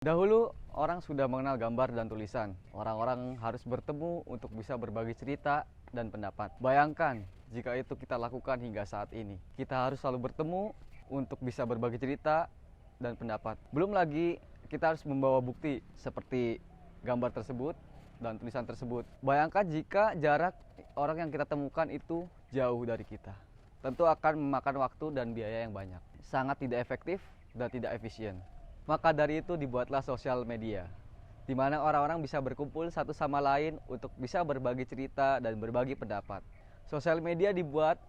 Dahulu, orang sudah mengenal gambar dan tulisan. Orang-orang harus bertemu untuk bisa berbagi cerita dan pendapat. Bayangkan jika itu kita lakukan hingga saat ini. Kita harus selalu bertemu untuk bisa berbagi cerita dan pendapat. Belum lagi kita harus membawa bukti seperti gambar tersebut dan tulisan tersebut. Bayangkan jika jarak orang yang kita temukan itu jauh dari kita. Tentu akan memakan waktu dan biaya yang banyak. Sangat tidak efektif dan tidak efisien. Maka dari itu dibuatlah sosial media, di mana orang-orang bisa berkumpul satu sama lain untuk bisa berbagi cerita dan berbagi pendapat. Sosial media dibuat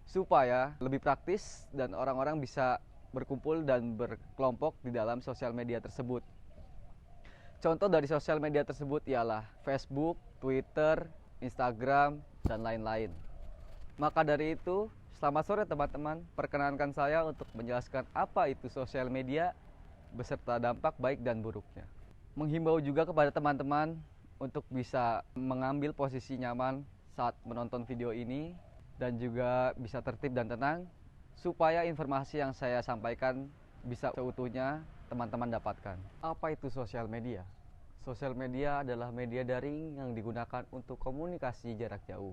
supaya lebih praktis dan orang-orang bisa berkumpul dan berkelompok di dalam sosial media tersebut. Contoh dari sosial media tersebut ialah Facebook, Twitter, Instagram, dan lain-lain. Maka dari itu, selamat sore teman-teman. Perkenankan saya untuk menjelaskan apa itu sosial media beserta dampak baik dan buruknya. Menghimbau juga kepada teman-teman untuk bisa mengambil posisi nyaman saat menonton video ini dan juga bisa tertib dan tenang supaya informasi yang saya sampaikan bisa seutuhnya teman-teman dapatkan. Apa itu sosial media? Sosial media adalah media daring yang digunakan untuk komunikasi jarak jauh.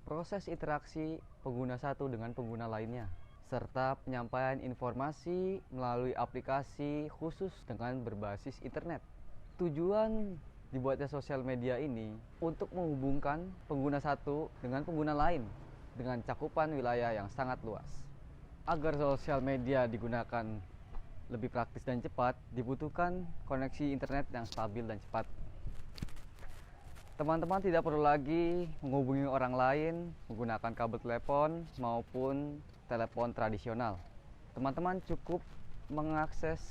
Proses interaksi pengguna satu dengan pengguna lainnya, serta penyampaian informasi melalui aplikasi khusus dengan berbasis internet. Tujuan dibuatnya sosial media ini untuk menghubungkan pengguna satu dengan pengguna lain dengan cakupan wilayah yang sangat luas. Agar sosial media digunakan lebih praktis dan cepat, dibutuhkan koneksi internet yang stabil dan cepat. Teman-teman tidak perlu lagi menghubungi orang lain menggunakan kabel telepon maupun telepon tradisional. Teman-teman cukup mengakses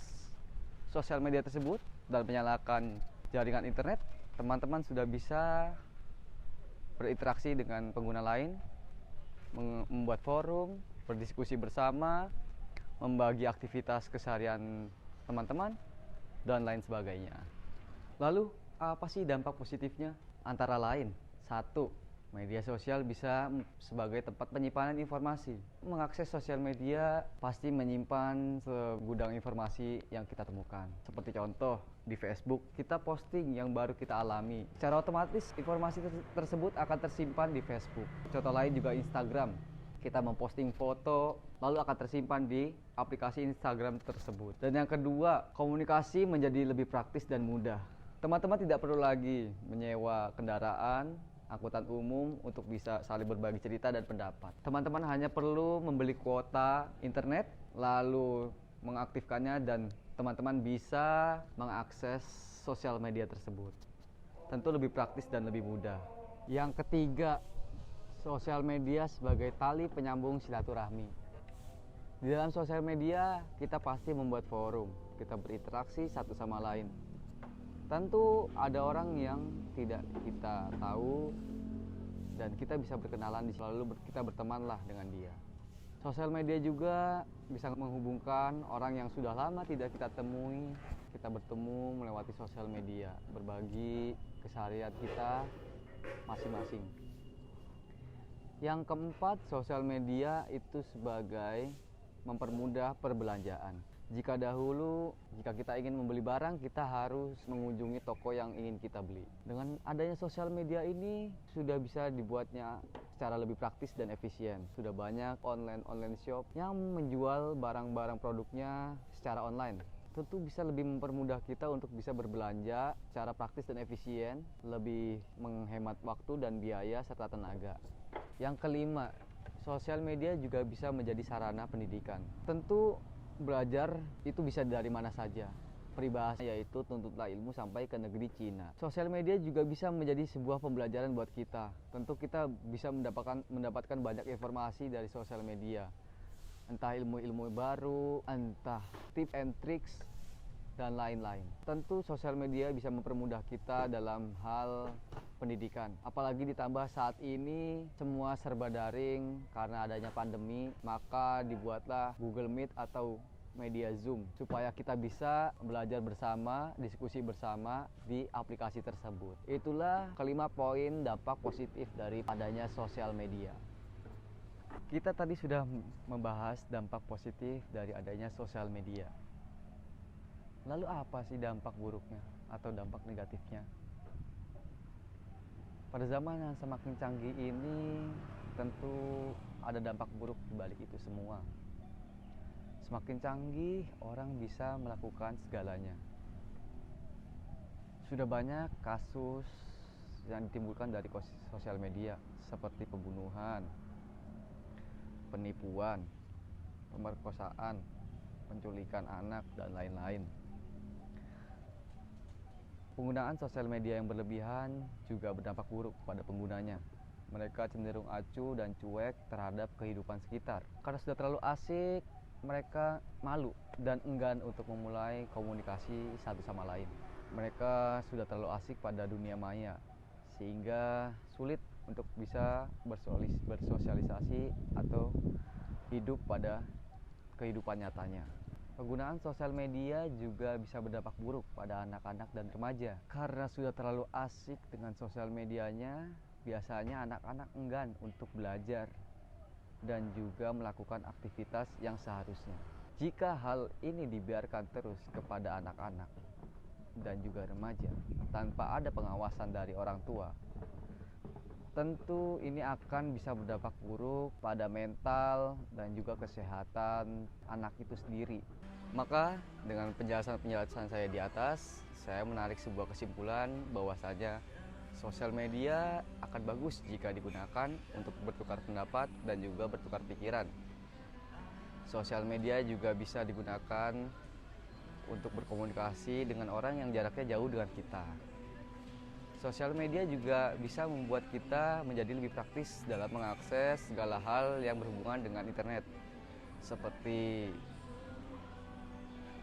sosial media tersebut dan menyalakan jaringan internet. Teman-teman sudah bisa berinteraksi dengan pengguna lain, membuat forum, berdiskusi bersama, membagi aktivitas keseharian teman-teman, dan lain sebagainya. Lalu, apa sih dampak positifnya? Antara lain, 1. Media sosial bisa sebagai tempat penyimpanan informasi. Mengakses sosial media pasti menyimpan segudang informasi yang kita temukan. Seperti contoh, di Facebook, kita posting yang baru kita alami. Secara otomatis, informasi tersebut akan tersimpan di Facebook. Contoh lain juga Instagram. Kita memposting foto, lalu akan tersimpan di aplikasi Instagram tersebut. Dan yang kedua, komunikasi menjadi lebih praktis dan mudah. Teman-teman tidak perlu lagi menyewa kendaraan, angkutan umum untuk bisa saling berbagi cerita dan pendapat. Teman-teman hanya perlu membeli kuota internet, lalu mengaktifkannya dan teman-teman bisa mengakses sosial media tersebut. Tentu lebih praktis dan lebih mudah. Yang ketiga, sosial media sebagai tali penyambung silaturahmi. Di dalam sosial media, kita pasti membuat forum, kita berinteraksi satu sama lain. Tentu ada orang yang tidak kita tahu dan kita bisa berkenalan, lalu kita bertemanlah dengan dia. Sosial media juga bisa menghubungkan orang yang sudah lama tidak kita temui. Kita bertemu melewati sosial media, berbagi keseharian kita masing-masing. Yang keempat, sosial media itu sebagai mempermudah perbelanjaan. Jika dahulu, jika kita ingin membeli barang, kita harus mengunjungi toko yang ingin kita beli. Dengan adanya sosial media ini, sudah bisa dibuatnya secara lebih praktis dan efisien. Sudah banyak online shop yang menjual barang-barang produknya secara online. Tentu bisa lebih mempermudah kita untuk bisa berbelanja secara praktis dan efisien, lebih menghemat waktu dan biaya serta tenaga. Yang kelima, sosial media juga bisa menjadi sarana pendidikan. Tentu belajar itu bisa dari mana saja. Peribahasa yaitu tuntutlah ilmu sampai ke negeri Cina. Sosial media juga bisa menjadi sebuah pembelajaran buat kita. Tentu kita bisa mendapatkan banyak informasi dari sosial media. Entah ilmu-ilmu baru, entah tips and tricks, dan lain-lain. Tentu sosial media bisa mempermudah kita dalam hal pendidikan. Apalagi ditambah saat ini semua serba daring karena adanya pandemi, maka dibuatlah Google Meet atau media Zoom supaya kita bisa belajar bersama, diskusi bersama di aplikasi tersebut. Itulah kelima poin dampak positif dari adanya sosial media. Kita tadi sudah membahas dampak positif dari adanya sosial media. Lalu apa sih dampak buruknya atau dampak negatifnya? Pada zaman yang semakin canggih ini, tentu ada dampak buruk di balik itu semua. Semakin canggih, orang bisa melakukan segalanya. Sudah banyak kasus yang ditimbulkan dari sosial media, seperti pembunuhan, penipuan, pemerkosaan, penculikan anak, dan lain-lain. Penggunaan sosial media yang berlebihan juga berdampak buruk pada penggunanya. Mereka cenderung acuh dan cuek terhadap kehidupan sekitar. Karena sudah terlalu asik, mereka malu dan enggan untuk memulai komunikasi satu sama lain. Mereka sudah terlalu asik pada dunia maya, sehingga sulit untuk bisa bersosialisasi atau hidup pada kehidupan nyatanya. Penggunaan sosial media juga bisa berdampak buruk pada anak-anak dan remaja. Karena sudah terlalu asik dengan sosial medianya, biasanya anak-anak enggan untuk belajar dan juga melakukan aktivitas yang seharusnya. Jika hal ini dibiarkan terus kepada anak-anak dan juga remaja tanpa ada pengawasan dari orang tua, tentu ini akan bisa berdampak buruk pada mental dan juga kesehatan anak itu sendiri. Maka dengan penjelasan saya di atas, saya menarik sebuah kesimpulan bahwasanya sosial media akan bagus jika digunakan untuk bertukar pendapat dan juga bertukar pikiran. Sosial media juga bisa digunakan untuk berkomunikasi dengan orang yang jaraknya jauh dengan kita. Sosial media juga bisa membuat kita menjadi lebih praktis dalam mengakses segala hal yang berhubungan dengan internet, seperti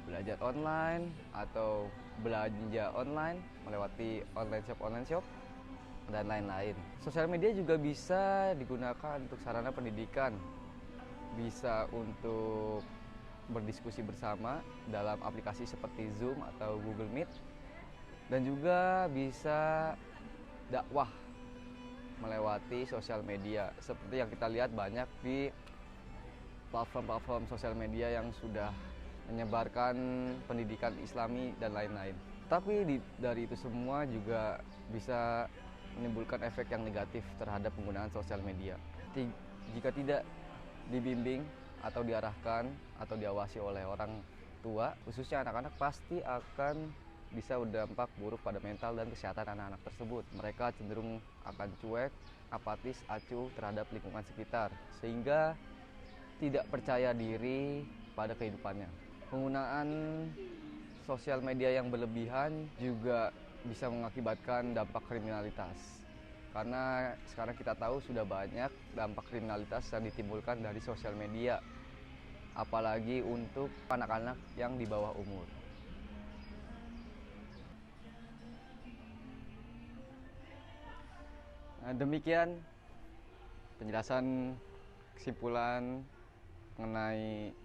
belajar online atau belanja online melewati online shop dan lain-lain. Sosial media juga bisa digunakan untuk sarana pendidikan, bisa untuk berdiskusi bersama dalam aplikasi seperti Zoom atau Google Meet, dan juga bisa dakwah melewati sosial media seperti yang kita lihat banyak di platform-platform sosial media yang sudah menyebarkan pendidikan Islami dan lain-lain. Tapi dari itu semua juga bisa menimbulkan efek yang negatif terhadap penggunaan sosial media. Jika tidak dibimbing atau diarahkan atau diawasi oleh orang tua, khususnya anak-anak, pasti akan bisa berdampak buruk pada mental dan kesehatan anak-anak tersebut. Mereka cenderung akan cuek, apatis, acuh terhadap lingkungan sekitar, sehingga tidak percaya diri pada kehidupannya. Penggunaan sosial media yang berlebihan juga bisa mengakibatkan dampak kriminalitas. Karena sekarang kita tahu sudah banyak dampak kriminalitas yang ditimbulkan dari sosial media, apalagi untuk anak-anak yang di bawah umur. Nah, demikian penjelasan kesimpulan mengenai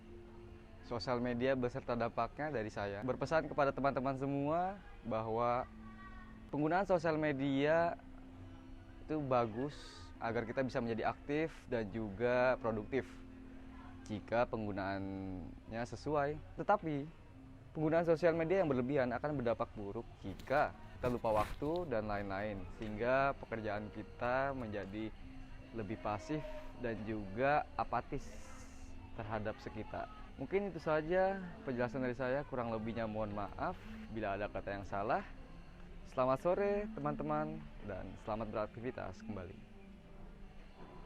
sosial media beserta dampaknya dari saya. Berpesan kepada teman-teman semua bahwa penggunaan sosial media itu bagus agar kita bisa menjadi aktif dan juga produktif jika penggunaannya sesuai. Tetapi penggunaan sosial media yang berlebihan akan berdampak buruk jika kita lupa waktu dan lain-lain, sehingga pekerjaan kita menjadi lebih pasif dan juga apatis terhadap sekitar. Mungkin itu saja penjelasan dari saya, kurang lebihnya mohon maaf bila ada kata yang salah. Selamat sore teman-teman dan selamat beraktivitas kembali.